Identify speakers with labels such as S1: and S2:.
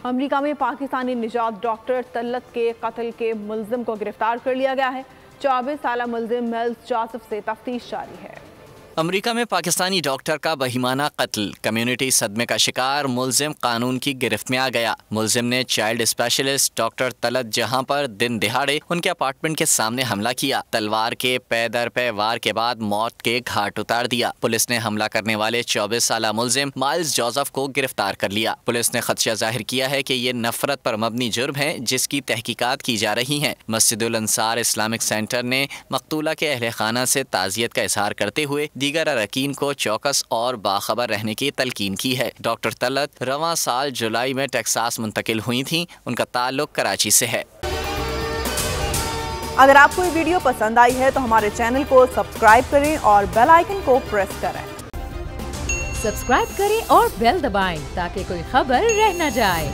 S1: America में पाकिस्तानी निजात doctor Talat के कत्ल के मुलजिम को गिरफ्तार कर लिया गया है। 24 साल मुलजिम मेल्स जोसेफ से तफ्तीश जारी है।
S2: अमेरिका में पाकिस्तानी डॉक्टर का बहिमाना कत्ल, कम्युनिटी सदमे का शिकार, मुलजिम कानून की गिरफ्त में आ गया। मुलजिम ने चाइल्ड स्पेशलिस्ट डॉक्टर तलत जहां पर दिन दिहाड़े उनके अपार्टमेंट के सामने हमला किया। तलवार के पै दर पे वार के बाद मौत के घाट उतार दिया। पुलिस ने हमला करने वाले 24 साल मुलजिम माइल्स जोसेफ को गिरफ्तार कर लिया। पुलिस ने खदशा जाहिर किया है कि ये नफरत पर मबनी जुर्म है जिसकी तहकीकात की जा रही है। मस्जिदुल अंसार इस्लामिक सेंटर ने मकतूला के अहले खाना से ताज़ियत का इजहार करते हुए दीगर अरकान को चौकस और बाखबर रहने की तलकीन की है। डॉक्टर तलत रवां साल जुलाई में टेक्सास मुंतकिल हुई थीं। उनका ताल्लुक कराची से है।
S1: अगर आपको ये वीडियो पसंद आई है तो हमारे चैनल को सब्सक्राइब करें और बेल आइकन को प्रेस करें।
S3: सब्सक्राइब करें और बेल दबाएं ताकि कोई खबर रह न जाए।